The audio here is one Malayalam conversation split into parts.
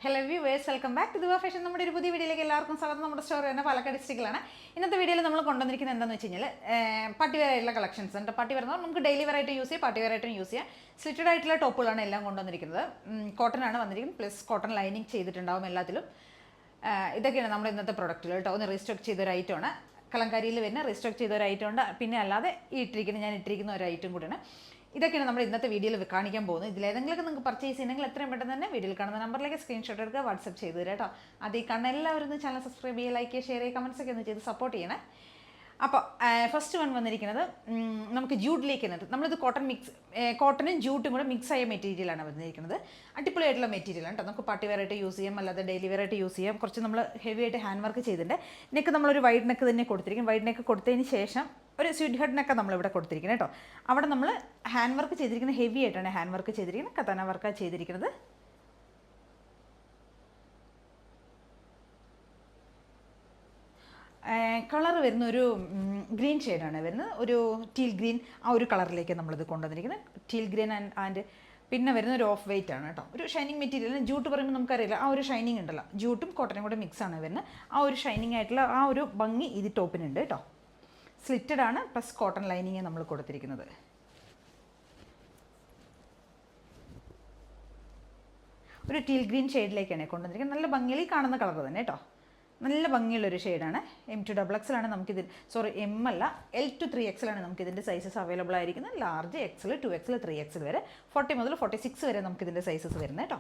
Hello viewers, welcome back to Dua fashion. നമ്മുടെ ഒരു പുതിയ വീഡിയോയിലേക്ക് എല്ലാവർക്കും സ്വാഗതം. നമ്മുടെ സ്റ്റോർ തന്നെ പാലക്കാട് ഡിസ്ട്രിക്റ്റിലാണ്. ഇന്നത്തെ വീഡിയോയിൽ നമ്മൾ കൊണ്ടുവന്നിരിക്കുന്നത് എന്താണെന്ന് വെച്ച് കഴിഞ്ഞാൽ പാർട്ടി വെയർ ആയിട്ടുള്ള കളക്ഷൻസ് ഉണ്ട്. പാർട്ടി വെയർ നമുക്ക് ഡെയിലി വെയർ ആയിട്ട് യൂസ് ചെയ്യാം, പാർട്ടി വെയർ ആയിട്ടും യൂസ് ചെയ്യാം. സ്ലിറ്റഡ് ആയിട്ടുള്ള ടോപ്പുകളാണ് എല്ലാം കൊണ്ടുവന്നിരിക്കുന്നത്. കോട്ടൺ ആണ് വന്നിരിക്കുന്നത്, പ്ലസ് കോട്ടൺ ലൈനിങ് ചെയ്തിട്ടുണ്ടാവും എല്ലാത്തിലും. ഇതൊക്കെയാണ് നമ്മുടെ ഇന്നത്തെ പ്രൊഡക്റ്റുകൾ കേട്ടോ. ഒന്ന് റീസ്റ്റോക്ക് ചെയ്തൊരു ഐറ്റമാണ്, കലങ്കാരിയിൽ വരുന്ന റീസ്റ്റോക്ക് ചെയ്ത ഒരു ഐറ്റം ഉണ്ട്. പിന്നെ അല്ലാതെ ഞാൻ ഇട്ടിരിക്കുന്ന ഒരു ഐറ്റം കൂടിയാണ്. ഇതൊക്കെയാണ് നമ്മൾ ഇന്നത്തെ വീഡിയോയിൽ കാണിക്കാൻ പോകുന്നത്. ഇതിലേതെങ്കിലുമൊക്കെ നിങ്ങൾക്ക് പർച്ചേസ് ചെയ്യണമെങ്കിൽ എത്രയും പെട്ടെന്ന് തന്നെ വീഡിയോയിൽ കാണുന്ന നമ്പറിലേക്ക് സ്ക്രീൻഷോട്ട് എടുക്കുക, വാട്സപ്പ് ചെയ്ത് തരാം കേട്ടോ. അത് ഈ കാണുന്ന എല്ലാവരും ഒന്ന് ചാനൽ സബ്സ്ക്രൈബ് ചെയ്യുക, ലൈക്ക് ചെയ്യുക, ഷെയർ ചെയ്യുക, കമൻസ് ഒക്കെ ഒന്ന് ചെയ്ത് സപ്പോർട്ട് ചെയ്യണേ. അപ്പോൾ ഫസ്റ്റ് വൺ വന്നിരിക്കുന്നത് നമുക്ക് ജൂട്ടിലേക്ക് തന്നെ. നമ്മളിത് കോട്ടനും ജൂട്ടും കൂടെ മിക്സ് ആയ മെറ്റീരിയലാണ് വന്നിരിക്കുന്നത്. അടിപൊളിയായിട്ടുള്ള മെറ്റീരിയലാണ് കേട്ടോ. നമുക്ക് പാർട്ടി വെയർ ആയിട്ട് യൂസ് ചെയ്യാം, അല്ലാതെ ഡെയിലി വെയർ ആയിട്ട് യൂസ് ചെയ്യാം. കുറച്ച് നമ്മൾ ഹെവി ആയിട്ട് ഹാൻഡ് വർക്ക് ചെയ്തിട്ടുണ്ട്. നെക്ക് നമ്മളൊരു വൈഡ് നെക്ക് തന്നെ കൊടുത്തിരിക്കും. വൈഡ് നെക്ക് കൊടുത്തതിന് ശേഷം ഒരു സ്വീറ്റ് ഹെഡിനൊക്കെ നമ്മളിവിടെ കൊടുത്തിരിക്കുന്നത് കേട്ടോ. അവിടെ നമ്മൾ ഹാൻഡ് വർക്ക് ചെയ്തിരിക്കുന്നത് ഹെവി ആയിട്ടാണ് ഹാൻഡ് വർക്ക് ചെയ്തിരിക്കുന്നത്. കത്താന വർക്കാണ് ചെയ്തിരിക്കുന്നത്. കളർ വരുന്ന ഒരു ഗ്രീൻ ഷെയ്ഡാണ് വരുന്നത്. ഒരു ടീൽ ഗ്രീൻ, ആ ഒരു കളറിലേക്ക് നമ്മളിത് കൊണ്ടുവന്നിരിക്കുന്നത്. ടീൽ ഗ്രീൻ ആൻഡ് പിന്നെ വരുന്ന ഒരു ഓഫ് വൈറ്റ് ആണ് കേട്ടോ. ഒരു ഷൈനിങ് മെറ്റീരിയൽ. ജൂട്ട് പറയുമ്പോൾ നമുക്കറിയില്ല, ആ ഒരു ഷൈനിങ് ഉണ്ടല്ലോ, ജൂട്ടും കോട്ടനും കൂടെ മിക്സ് ആണ് വരുന്നത്. ആ ഒരു ഷൈനിങ് ആയിട്ടുള്ള ആ ഒരു ഭംഗി ഇത് ടോപ്പിനുണ്ട് കേട്ടോ. സ്ലിറ്റഡ് ആണ്, പ്ലസ് കോട്ടൺ ലൈനിങ് നമ്മൾ കൊടുത്തിരിക്കുന്നത്. ഒരു ടീൽ ഗ്രീൻ ഷെയ്ഡിലേക്കാണ് കൊണ്ടുവന്നിരിക്കുന്നത്. നല്ല ഭംഗിയിൽ കാണുന്ന കളർ തന്നെ കേട്ടോ. നല്ല ഭംഗിയുള്ളൊരു ഷെയ്ഡാണ്. M2XX നമുക്കിത്, M അല്ല, L to 3XL നമുക്കിതിൻ്റെ സൈസസ് അവൈലബിൾ ആയിരിക്കുന്നത്. ലാർജ് XL, 2XL, 3XL വരെ, 40 മുതൽ 46 വരെ നമുക്കിതിൻ്റെ സൈസസ് വരുന്നത് കേട്ടോ.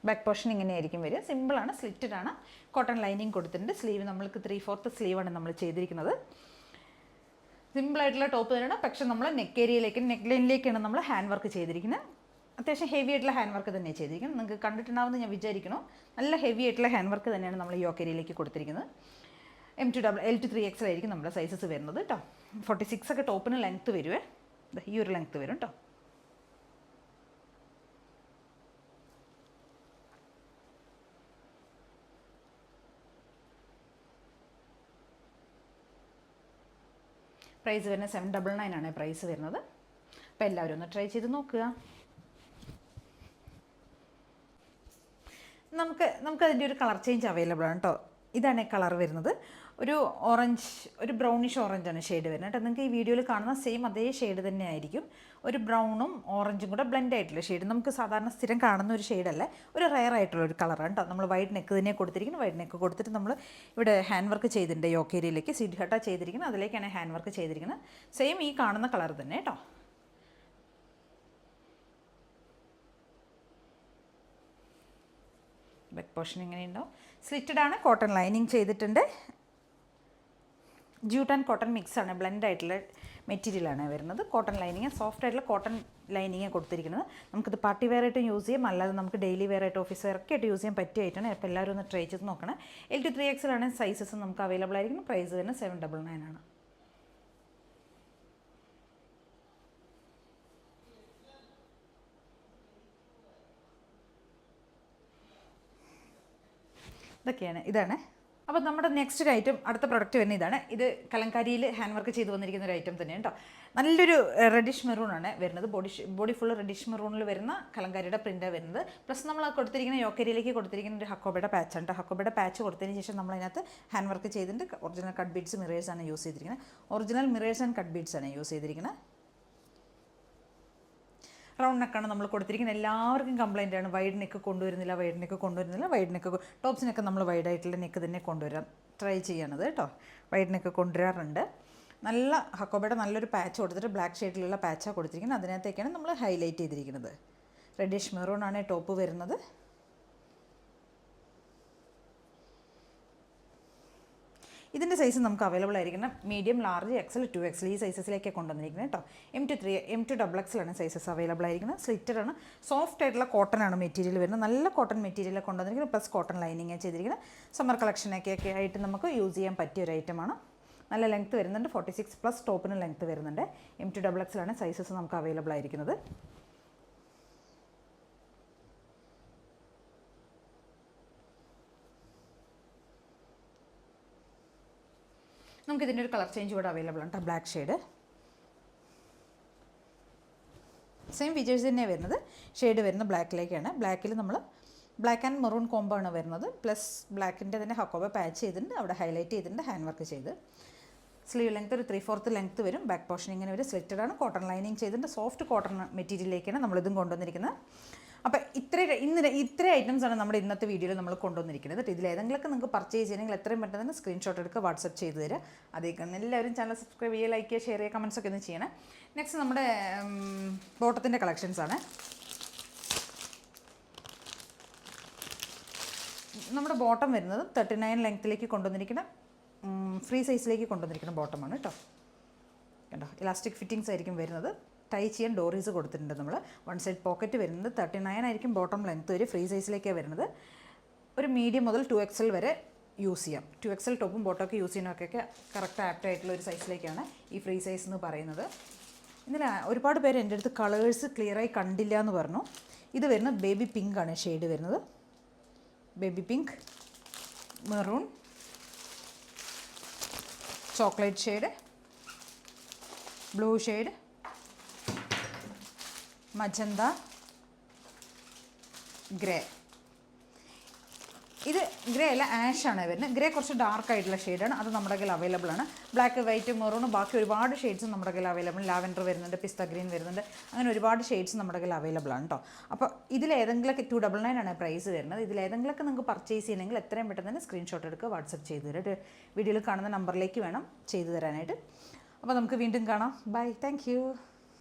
ബാക്ക് പോർഷൻ ഇങ്ങനെയായിരിക്കും വരിക. സിമ്പിളാണ്, സ്ലിറ്റഡ് ആണ്, കോട്ടൺ ലൈനിങ് കൊടുത്തിട്ടുണ്ട്. സ്ലീവ് നമ്മൾക്ക് 3/4 സ്ലീവാണ് നമ്മൾ ചെയ്തിരിക്കുന്നത്. സിമ്പിളായിട്ടുള്ള ടോപ്പ് തന്നെയാണ്. പക്ഷേ നമ്മൾ നെക്ക് ലൈനിലേക്കാണ് നമ്മൾ ഹാൻഡ് വർക്ക് ചെയ്തിരിക്കുന്നത്. അത്യാവശ്യം ഹെവി ആയിട്ടുള്ള ഹാൻഡ് വർക്ക് തന്നെയാണ് ചെയ്തിരിക്കുന്നത്. നിങ്ങൾക്ക് കണ്ടിട്ടുണ്ടാവുമെന്ന് ഞാൻ വിചാരിക്കുന്നു. നല്ല ഹെവി ആയിട്ടുള്ള ഹാൻഡ് വർക്ക് തന്നെയാണ് നമ്മൾ യോക്ക് ഏരിയയിലേക്ക് കൊടുത്തിരിക്കുന്നത്. L to 3XL ആയിരിക്കും നമ്മുടെ സൈസസ് വരുന്നത് കേട്ടോ. 46 ഒക്കെ ടോപ്പിന് ലെങ്ത്ത് വരുവേ. ഈ ഒരു ലെങ്ത്ത് വരും കേട്ടോ. പ്രൈസ് വരുന്നത് 799 ആണ് പ്രൈസ് വരുന്നത്. അപ്പോൾ എല്ലാവരും ഒന്ന് ട്രൈ ചെയ്ത് നോക്കുക. നമുക്കതിൻ്റെ ഒരു കളർ ചേഞ്ച് അവൈലബിൾ ആണ് കേട്ടോ. ഇതാണ് കളർ വരുന്നത്. ഒരു ഓറഞ്ച്, ഒരു ബ്രൗണിഷ് ഓറഞ്ചാണ് ഷെയ്ഡ് വരുന്നത് കേട്ടോ. നിങ്ങൾക്ക് ഈ വീഡിയോയിൽ കാണുന്ന സെയിം അതേ ഷെയ്ഡ് തന്നെ ആയിരിക്കും. ഒരു ബ്രൗണും ഓറഞ്ചും കൂടെ ബ്ലെൻഡ് ആയിട്ടുള്ള ഷെയ്ഡ്. നമുക്ക് സാധാരണ സ്ഥിരം കാണുന്ന ഒരു ഷെയ്ഡല്ല, ഒരു റെയർ ആയിട്ടുള്ള ഒരു കളറാണ് കേട്ടോ. നമ്മൾ വൈഡ് നെക്ക് തന്നെ കൊടുത്തിരിക്കുന്നത്. വൈഡ് നെക്ക് കൊടുത്തിട്ട് നമ്മൾ ഇവിടെ ഹാൻഡ് വർക്ക് ചെയ്തിട്ടുണ്ട്. യോക്ക് ഏരിയയിലേക്ക് സീഡ് ഹട്ട ചെയ്തിരിക്കുന്നത്, അതിലേക്കാണ് ഹാൻഡ് വർക്ക് ചെയ്തിരിക്കുന്നത്. സെയിം ഈ കാണുന്ന കളർ തന്നെ കേട്ടോ. ബാക്ക് പോർഷൻ ഇങ്ങനെയുണ്ടാവും. സ്ലിറ്റഡ് ആണ്, കോട്ടൺ ലൈനിങ് ചെയ്തിട്ടുണ്ട്. ജൂട്ട് ആൻഡ് കോട്ടൺ മിക്സ് ആണ്, ബ്ലെൻഡ് ആയിട്ടുള്ള മെറ്റീരിയലാണ് വരുന്നത്. കോട്ടൺ ലൈനിങ്, സോഫ്റ്റ് ആയിട്ടുള്ള കോട്ടൺ ലൈനിങ് കൊടുത്തിരിക്കുന്നത്. നമുക്കിത് പാർട്ടി വെയർ ആയിട്ടും യൂസ് ചെയ്യാം, അല്ലാതെ നമുക്ക് ഡെയിലി വെയർ ആയിട്ട് ഓഫീസ് വെയർ ഒക്കെ ആയിട്ട് യൂസ് ചെയ്യാൻ പറ്റിയായിട്ടാണ്. അപ്പോൾ എല്ലാവരും ഒന്ന് ട്രൈ ചെയ്ത് നോക്കണം. L to 3XL ആണ് സൈസസ് നമുക്ക് അവൈലബിൾ ആയിരിക്കും. പ്രൈസ് തന്നെ 799 ആണ്. ഇതാണ്. അപ്പോൾ നമ്മുടെ നെക്സ്റ്റ് ഒരു ഐറ്റം, അടുത്ത പ്രൊഡക്റ്റ് വരുന്ന ഇതാണ്. ഇത് കലങ്കാരിയിൽ ഹാൻഡ് വർക്ക് ചെയ്ത് വന്നിരിക്കുന്ന ഒരു ഐറ്റം തന്നെയാണ് കേട്ടോ. നല്ലൊരു റെഡിഷ് മെറൂൺ ആണ് വരുന്നത്. ബോഡി ഫുൾ റെഡിഷ് മെറൂണിൽ വരുന്ന കലങ്കാരിയുടെ പ്രിൻ്റാണ് വരുന്നത്. പ്ലസ് നമ്മൾ കൊടുത്തിരിക്കുന്ന യോക്കേരിയിലേക്ക് കൊടുത്തിരിക്കുന്ന ഒരു ഹക്കോബയുടെ പാച്ചാണ് കേട്ടോ. ഹക്കോബയുടെ പാച്ച് കൊടുത്തതിന് ശേഷം നമ്മളതിനകത്ത് ഹാൻഡ് വർക്ക് ചെയ്തിട്ട് ഒറിജിനൽ കട്ട് ബീഡ്സ്, മിറേഴ്സാണ് യൂസ് ചെയ്തിരിക്കുന്നത്. Original mirrors and cut beads ആണ് യൂസ് ചെയ്തിരിക്കുന്നത്. റൗണ്ട് നെക്കാണ് നമ്മൾ കൊടുത്തിരിക്കുന്നത്. എല്ലാവർക്കും കംപ്ലൈൻ്റ് ആണ്, വൈഡ് നെക്ക് കൊണ്ടുവരുന്നില്ല. വൈഡ് നെക്ക് ടോപ്സിനൊക്കെ നമ്മൾ വൈഡായിട്ടുള്ള നെക്ക് തന്നെ കൊണ്ടുവരാൻ ട്രൈ ചെയ്യണത് കേട്ടോ. വൈഡ് നെക്ക് കൊണ്ടുവരാറുണ്ട്. നല്ല ഹക്കോബയുടെ നല്ലൊരു പാച്ച് കൊടുത്തിട്ട് ബ്ലാക്ക് ഷെയ്ഡിലുള്ള പാച്ചാണ് കൊടുത്തിരിക്കുന്നത്. അതിനകത്തേക്കാണ് നമ്മൾ ഹൈലൈറ്റ് ചെയ്തിരിക്കുന്നത്. റെഡിഷ് മെറൂൺ ആണ് ടോപ്പ് വരുന്നത്. ഇതിൻ്റെ സൈസ് നമുക്ക് അവൈലബിൾ ആയിരിക്കണം. മീഡിയം, ലാർജ്, XL, 2XL ഈ സൈസസിലേക്കാണ് കൊണ്ടുവന്നിരിക്കുന്നത് കേട്ടോ. M2XX ആണ് സൈസസ് അവൈലബിൾ ആയിരിക്കുന്നത്. സ്ലിറ്റഡ് ആണ്, സോഫ്റ്റ് ആയിട്ടുള്ള കോട്ടൺ ആണ് മെറ്റീരിയൽ വരുന്നത്. നല്ല കോട്ടൺ മെറ്റീരിയൽ കൊണ്ടുവന്നിരിക്കുന്നത്. പ്ലസ് കോട്ടൺ ലൈനിങ് ചെയ്തിരിക്കുന്നത്. സമ്മർ കളക്ഷനൊക്കെ ആയിട്ട് നമുക്ക് യൂസ് ചെയ്യാൻ പറ്റിയ ഒരു ഐറ്റമാണ്. നല്ല ലെങ്ത്ത് വരുന്നുണ്ട്. 46 പ്ലസ് ടോപ്പിന് ലെങ്ത്ത് വരുന്നുണ്ട്. M2XX ആണ് സൈസസ് നമുക്ക് അവൈലബിൾ ആയിരിക്കുന്നത്. നമുക്ക് നമുക്ക് ഇതിൻ്റെ ഒരു കളർ ചേഞ്ച് ഇവിടെ അവൈലബിൾ ആണ്. ബ്ലാക്ക് ഷെയ്ഡ്, സെയിം ഫീച്ചേഴ്സ് തന്നെയാണ് വരുന്നത്. ഷെയ്ഡ് വരുന്നത് ബ്ലാക്കിലേക്കാണ്. ബ്ലാക്കിൽ നമ്മൾ ബ്ലാക്ക് ആൻഡ് മെറൂൺ കോംബോ ആണ് വരുന്നത്. പ്ലസ് ബ്ലാക്കിൻ്റെ തന്നെ ഹക്കോബ പാച്ച് ചെയ്തിട്ടുണ്ട്, അവിടെ ഹൈലൈറ്റ് ചെയ്തിട്ടുണ്ട്, ഹാൻഡ് വർക്ക് ചെയ്ത്. സ്ലീവ് ലെങ്ത്ത് ഒരു 3/4 ലെങ്ത്ത് വരും. ബാക്ക് പോർഷൻ ഇങ്ങനെ ഒരു സ്ലിറ്റഡ് ആണ്. കോട്ടൺ ലൈനിങ് ചെയ്തിട്ടുണ്ട്. സോഫ്റ്റ് കോട്ടൺ മെറ്റീരിയലിലേക്കാണ് നമ്മളിതും കൊണ്ടുവന്നിരിക്കുന്നത്. അപ്പോൾ ഇത്ര ഐറ്റംസ് ആണ് നമ്മുടെ ഇന്നത്തെ വീഡിയോയിൽ നമ്മൾ കൊണ്ടുവന്നിരിക്കുന്നത്. ഇതിൽ ഏതെങ്കിലുമൊക്കെ നിങ്ങൾക്ക് പർച്ചേസ് ചെയ്യണമെങ്കിൽ എത്രയും പെട്ടെന്ന് തന്നെ സ്ക്രീൻഷോട്ട് എടുക്കുക, വാട്സപ്പ് ചെയ്ത് തരിക. അതേക്കാണ് എല്ലാവരും ചാനൽ സബ്സ്ക്രൈബ് ചെയ്യുക, ലൈക്ക് ചെയ്യുക, ഷെയർ ചെയ്യുക, കമൻസ് ഒക്കെ ഒന്ന് ചെയ്യണം. നെക്സ്റ്റ് നമ്മുടെ ബോട്ടത്തിൻ്റെ കളക്ഷൻസ് ആണ്. നമ്മുടെ ബോട്ടം വരുന്നത് 39 ലെങ്ത്തിലേക്ക് കൊണ്ടുവന്നിരിക്കുന്ന ഫ്രീ സൈസിലേക്ക് കൊണ്ടുവന്നിരിക്കുന്ന ബോട്ടമാണ് കേട്ടോ. കണ്ടോ, ഇലാസ്റ്റിക് ഫിറ്റിങ്സ് ആയിരിക്കും വരുന്നത്. ടൈ ചെയ്യാൻ ഡോറീസ് കൊടുത്തിട്ടുണ്ട് നമ്മൾ. വൺ സൈഡ് പോക്കറ്റ് വരുന്നത് 39 ആയിരിക്കും ബോട്ടം ലെങ്ത്ത് വരെ. ഫ്രീ സൈസിലേക്കാണ് വരുന്നത്. ഒരു മീഡിയം മുതൽ 2XL വരെ യൂസ് ചെയ്യാം. 2XL ടോപ്പും ബോട്ടമൊക്കെ യൂസ് ചെയ്യാനൊക്കെ കറക്റ്റ് ആപ്റ്റ് ആയിട്ടുള്ള ഒരു സൈസിലേക്കാണ് ഈ ഫ്രീ സൈസ് എന്ന് പറയുന്നത്. ഇതിൽ ഒരുപാട് പേര് എൻ്റെ അടുത്ത് കളേഴ്സ് ക്ലിയറായി കണ്ടില്ല എന്ന് പറഞ്ഞു. ഇത് വരുന്നത് ബേബി പിങ്ക് ആണ് ഷെയ്ഡ് വരുന്നത്. Baby pink, maroon, chocolate shade, blue shade, magenta, grey. ഇത് ഗ്രേ അല്ല, ആഷ് ആണ് വരുന്നത്. ഗ്രേ കുറച്ച് ഡാർക്ക് ആയിട്ടുള്ള ഷെയ്ഡാണ്. അത് നമ്മുടെ കയ്യിൽ അവൈലബിൾ ആണ്. ബ്ലാക്ക്, വൈറ്റ്, മെറൂൺ, ബാക്കി ഒരുപാട് ഷെയ്ഡ്സ് നമ്മുടെ കയ്യിൽ അവൈലബിൾ. ലാവൻഡർ വരുന്നുണ്ട്, പിസ്ത ഗ്രീൻ വരുന്നുണ്ട്. അങ്ങനെ ഒരുപാട് ഷെയ്ഡ്സ് നമ്മുടെ കയ്യിൽ അവൈലബിൾ ആണ് കേട്ടോ. അപ്പോൾ ഇതിലേതെങ്കിലുമൊക്കെ 299 ആണ് പ്രൈസ് വരുന്നത്. ഇതിലേതെങ്കിലുമൊക്കെ നിങ്ങൾക്ക് പർച്ചേസ് ചെയ്യണമെങ്കിൽ എത്രയും പെട്ടെന്ന് തന്നെ സ്ക്രീൻഷോട്ട് എടുക്കുക, വാട്സപ്പ് ചെയ്ത് തരാം. വീഡിയോയിൽ കാണുന്ന നമ്പറിലേക്ക് വേണം ചെയ്തു തരാനായിട്ട്. അപ്പോൾ നമുക്ക് വീണ്ടും കാണാം. Bye, thank U.